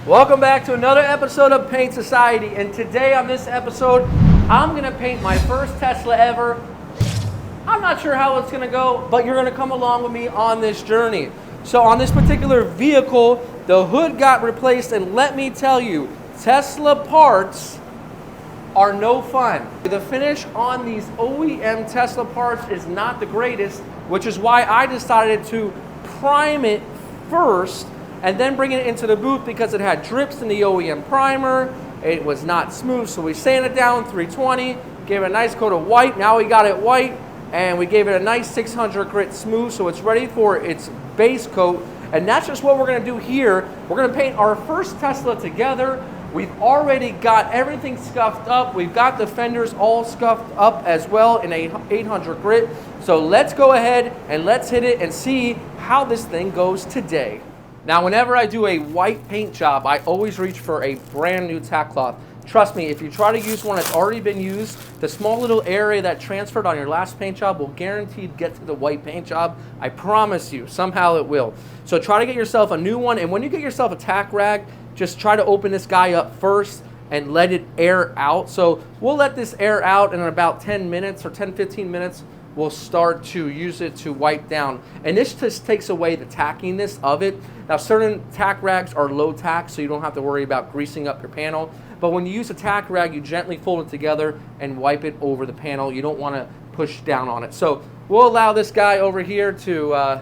Welcome back to another episode of Paint Society, and today on this episode, I'm going to paint my first Tesla ever. I'm not sure how it's going to go, but you're going to come along with me on this journey. So on this particular vehicle, the hood got replaced, and let me tell you, Tesla parts are no fun. The finish on these OEM Tesla parts is not the greatest, which is why I decided to prime it first and then bring it into the booth because it had drips in the OEM primer. It was not smooth, so we sanded it down 320, gave it a nice coat of white. Now we got it white, and we gave it a nice 600 grit smooth, so it's ready for its base coat. And that's just what we're gonna do here. We're gonna paint our first Tesla together. We've already got everything scuffed up. We've got the fenders all scuffed up as well in a 800 grit. So let's go ahead and let's hit it and see how this thing goes today. Now, whenever I do a white paint job, I always reach for a brand new tack cloth. Trust me, if you try to use one that's already been used, the small little area that transferred on your last paint job will guaranteed get to the white paint job. I promise you, somehow it will. So try to get yourself a new one, and when you get yourself a tack rag, just try to open this guy up first and let it air out. So we'll let this air out, and in about 10 minutes or 10-15 minutes, we'll start to use it to wipe down. And this just takes away the tackiness of it. Now, certain tack rags are low tack, so you don't have to worry about greasing up your panel. But when you use a tack rag, you gently fold it together and wipe it over the panel. You don't want to push down on it. So we'll allow this guy over here to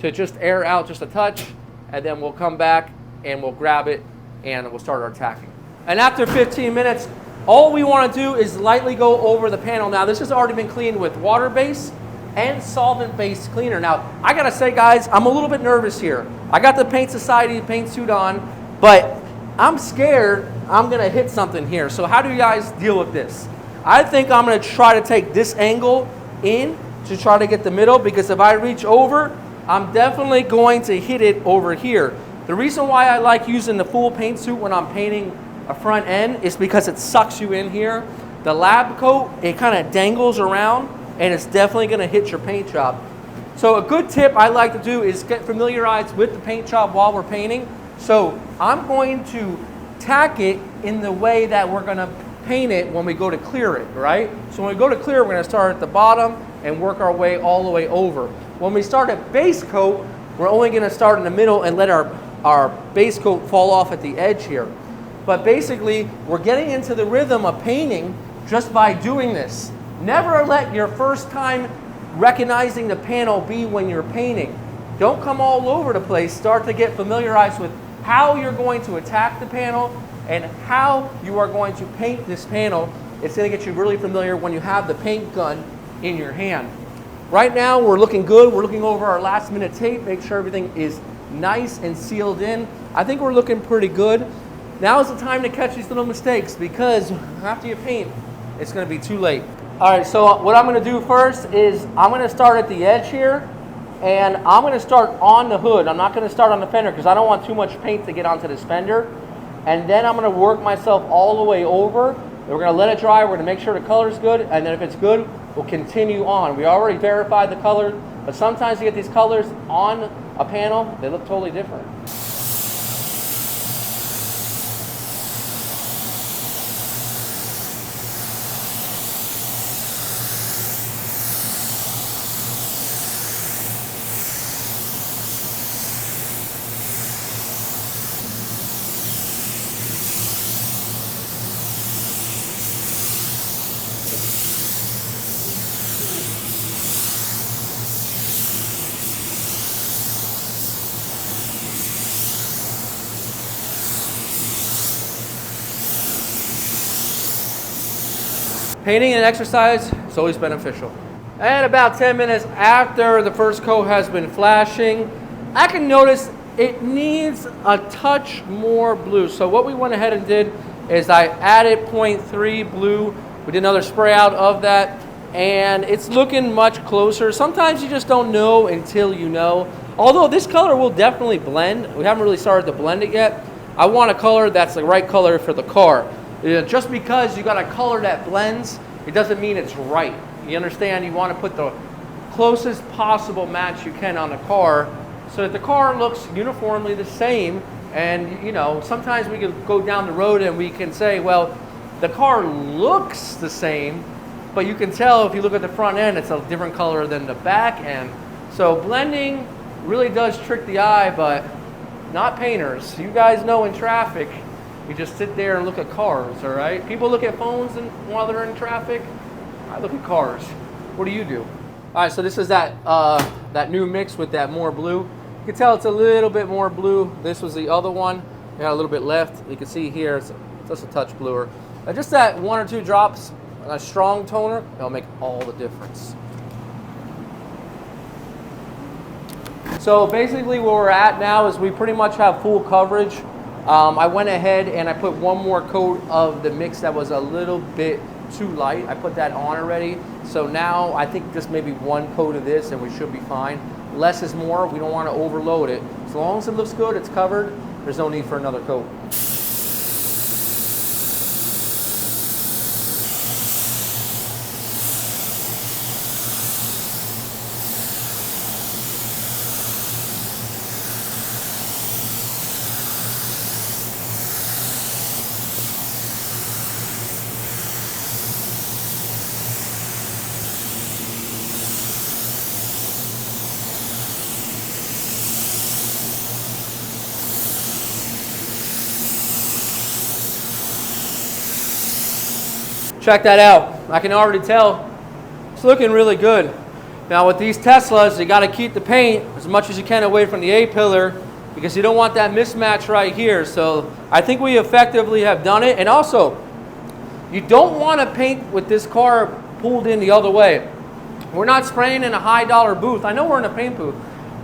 just air out just a touch, and then we'll come back and we'll grab it and we'll start our tacking. And after 15 minutes, all we want to do is lightly go over the panel. Now, this has already been cleaned with water-based and solvent-based cleaner. Now, I gotta say, guys, I'm a little bit nervous here. I got the Paint Society paint suit on, but I'm scared I'm gonna hit something here. So how do you guys deal with this? I think I'm gonna try to take this angle in to try to get the middle, because if I reach over, I'm definitely going to hit it over here. The reason why I like using the full paint suit when I'm painting a front end is because it sucks you in here. The lab coat, it kind of dangles around, and it's definitely going to hit your paint job. So a good tip I like to do is get familiarized with the paint job while we're painting. So I'm going to tack it in the way that we're going to paint it when we go to clear it, right? So when we go to clear, we're going to start at the bottom and work our way all the way over. When we start at base coat, we're only going to start in the middle and let our base coat fall off at the edge here. But basically, we're getting into the rhythm of painting just by doing this. Never let your first time recognizing the panel be when you're painting. Don't come all over the place. Start to get familiarized with how you're going to attack the panel and how you are going to paint this panel. It's going to get you really familiar when you have the paint gun in your hand. Right now, we're looking good. We're looking over our last minute tape, make sure everything is nice and sealed in. I think we're looking pretty good. Now is the time to catch these little mistakes, because after you paint, it's going to be too late. All right, so what I'm going to do first is I'm going to start at the edge here, and I'm going to start on the hood. I'm not going to start on the fender because I don't want too much paint to get onto this fender. And then I'm going to work myself all the way over. We're going to let it dry. We're going to make sure the color is good, and then if it's good, we'll continue on. We already verified the color, but sometimes you get these colors on a panel, they look totally different. Painting an exercise is always beneficial. And about 10 minutes after the first coat has been flashing, I can notice it needs a touch more blue. So what we went ahead and did is I added 0.3 blue. We did another spray out of that, and it's looking much closer. Sometimes you just don't know until you know. Although this color will definitely blend. We haven't really started to blend it yet. I want a color that's the right color for the car. Just because you got a color that blends, it doesn't mean it's right. You understand? You want to put the closest possible match you can on the car so that the car looks uniformly the same And you know, sometimes we can go down the road and we can say, well, the car looks the same, but you can tell if you look at the front end, it's a different color than the back end. So blending really does trick the eye, but not painters. You guys know in traffic, you just sit there and look at cars, all right? People look at phones while they're in traffic. I look at cars. What do you do? All right, so this is that that new mix with that more blue. You can tell it's a little bit more blue. This was the other one. We got a little bit left. You can see here, it's just a touch bluer. Just that 1 or 2 drops, a strong toner, it'll make all the difference. So basically where we're at now is we pretty much have full coverage. I went ahead and I put one more coat of the mix that was a little bit too light. I put that on already. So now I think just maybe 1 coat of this and we should be fine. Less is more. We don't want to overload it. As long as it looks good, it's covered, there's no need for another coat. Check that out. I can already tell it's looking really good. Now with these Teslas, you got to keep the paint as much as you can away from the A-pillar because you don't want that mismatch right here. So I think we effectively have done it. And also, you don't want to paint with this car pulled in the other way. We're not spraying in a high dollar booth. I know we're in a paint booth,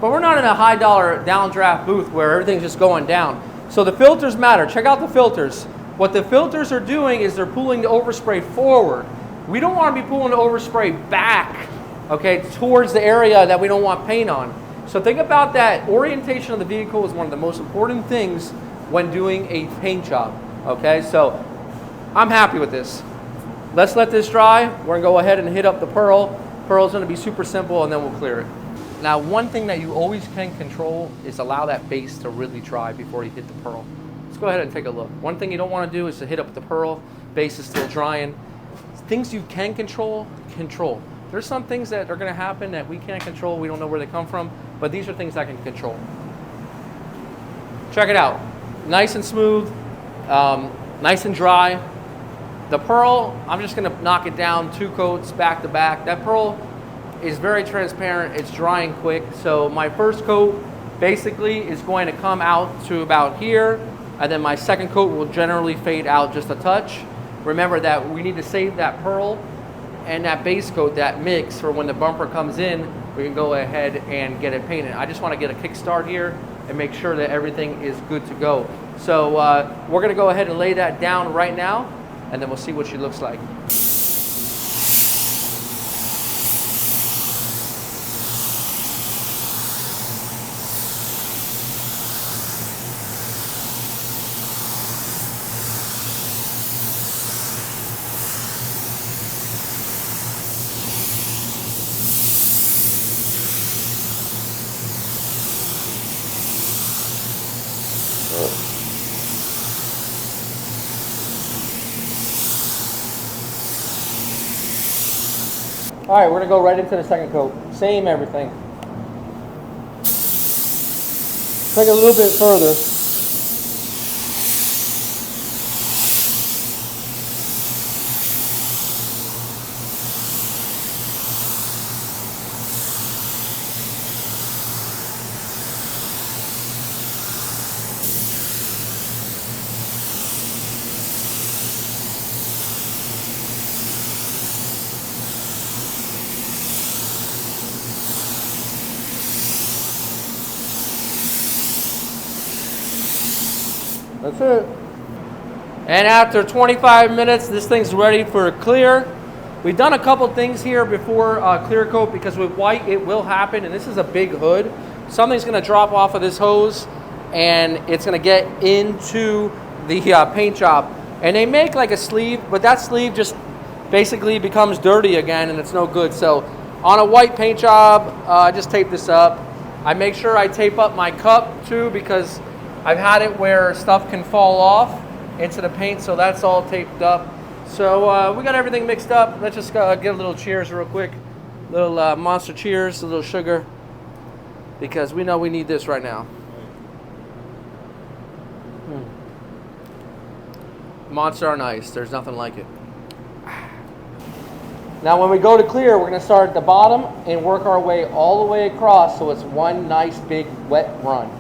but we're not in a high dollar downdraft booth where everything's just going down. So the filters matter. Check out the filters. What the filters are doing is they're pulling the overspray forward. We don't want to be pulling the overspray back, okay, towards the area that we don't want paint on. So think about that. Orientation of the vehicle is one of the most important things when doing a paint job, okay? So I'm happy with this. Let's let this dry. We're going to go ahead and hit up the Pearl. Pearl's going to be super simple, and then we'll clear it. Now, one thing that you always can control is allow that base to really dry before you hit the Pearl. Let's go ahead and take a look. One thing you don't want to do is to hit up the Pearl. Base is still drying. Things you can control, control. There's some things that are going to happen that we can't control. We don't know where they come from, but these are things I can control. Check it out. Nice and smooth, nice and dry. The Pearl, I'm just going to knock it down 2 coats back to back. That Pearl is very transparent. It's drying quick. So my first coat basically is going to come out to about here. And then my second coat will generally fade out just a touch. Remember that we need to save that Pearl and that base coat, that mix, for when the bumper comes in, we can go ahead and get it painted. I just want to get a kickstart here and make sure that everything is good to go. So we're going to go ahead and lay that down right now, and then we'll see what she looks like. All right, we're gonna go right into the second coat. Same everything. Take it a little bit further. That's it. And after 25 minutes, this thing's ready for a clear. We've done a couple things here before clear coat because with white it will happen, and this is a big hood. Something's going to drop off of this hose and it's going to get into the paint job. And they make like a sleeve, but that sleeve just basically becomes dirty again and it's no good. So on a white paint job, I just tape this up. I make sure I tape up my cup too because I've had it where stuff can fall off into the paint, so that's all taped up. So we got everything mixed up. Let's just get a little cheers real quick. Little Monster cheers, a little sugar, because we know we need this right now. Monster on ice, there's nothing like it. Now when we go to clear, we're gonna start at the bottom and work our way all the way across so it's one nice big wet run.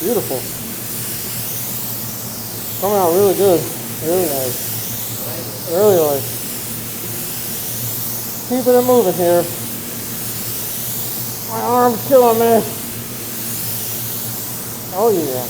Beautiful. Coming out really good. Really nice. Really nice. Keeping it moving here. My arm's killing me. Oh yeah.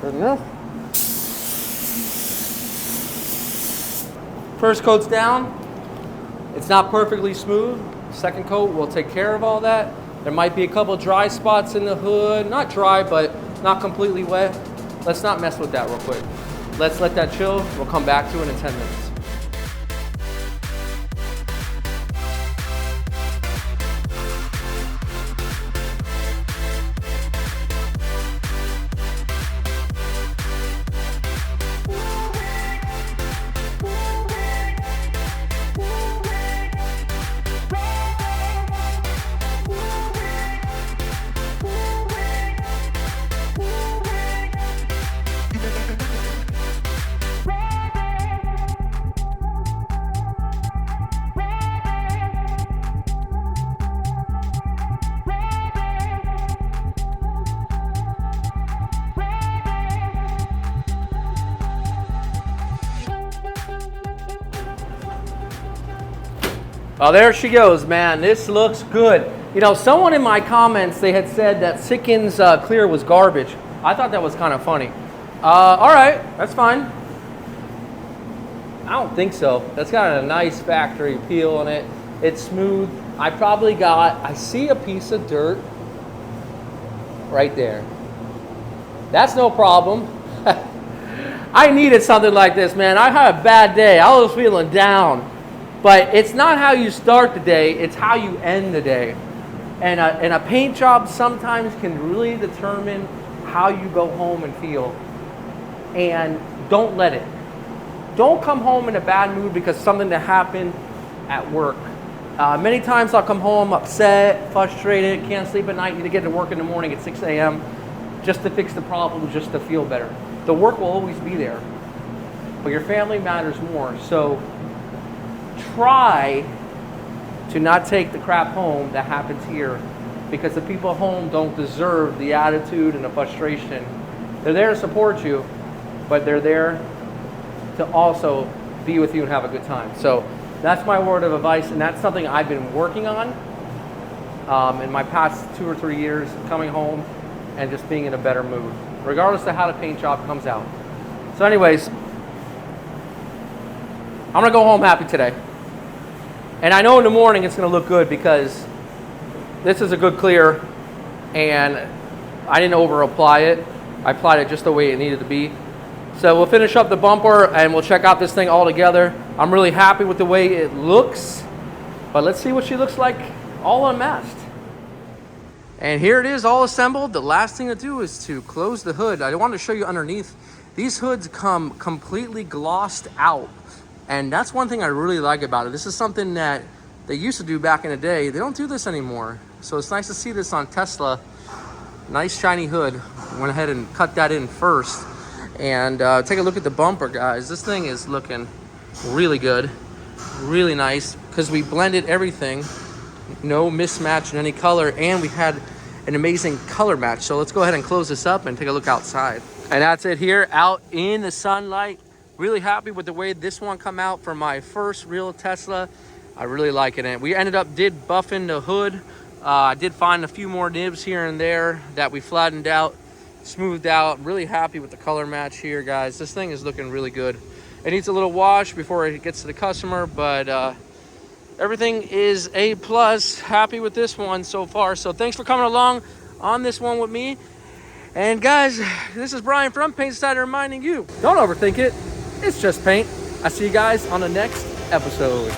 Good enough. First coat's down. It's not perfectly smooth. Second coat will take care of all that. There might be a couple dry spots in the hood. Not dry, but not completely wet. Let's not mess with that real quick. Let's let that chill. We'll come back to it in 10 minutes. Oh, there she goes, man. This looks good. You know, someone in my comments, they had said that Sikkens clear was garbage. I thought that was kind of funny. All right, that's fine. I don't think so. That's got a nice factory peel on it. It's smooth. I see a piece of dirt right there. That's no problem. I needed something like this, man. I had a bad day. I was feeling down. But it's not how you start the day, it's how you end the day. And a paint job sometimes can really determine how you go home and feel. And don't let it. Don't come home in a bad mood because something that happened at work. Many times I'll come home upset, frustrated, can't sleep at night, need to get to work in the morning at 6 a.m. just to fix the problem, just to feel better. The work will always be there, but your family matters more. So try to not take the crap home that happens here, because the people home don't deserve the attitude and the frustration. They're there to support you, but they're there to also be with you and have a good time. So that's my word of advice, and that's something I've been working on in my past 2 or 3 years, coming home and just being in a better mood, regardless of how the paint job comes out. So anyways, I'm gonna go home happy today. And I know in the morning it's going to look good because this is a good clear, and I didn't over apply it. I applied it just the way it needed to be. So we'll finish up the bumper and we'll check out this thing all together. I'm really happy with the way it looks, but let's see what she looks like all unmasked. And here it is all assembled. The last thing to do is to close the hood. I wanted to show you underneath. These hoods come completely glossed out. And that's one thing I really like about it. This is something that they used to do back in the day. They don't do this anymore. So it's nice to see this on Tesla. Nice shiny hood. Went ahead and cut that in first. And take a look at the bumper, guys. This thing is looking really good, really nice, because we blended everything. No mismatch in any color, and we had an amazing color match. So let's go ahead and close this up and take a look outside. And that's it here, out in the sunlight. Really happy with the way this one come out for my first real Tesla. I really like it. And we ended up buffing the hood. I did find a few more nibs here and there that we flattened out, smoothed out. Really happy with the color match here, guys. This thing is looking really good. It needs a little wash before it gets to the customer, but everything is A+. Happy with this one so far. So thanks for coming along on this one with me. And guys, this is Brian from Paint Society reminding you, don't overthink it. It's just paint. I see you guys on the next episode.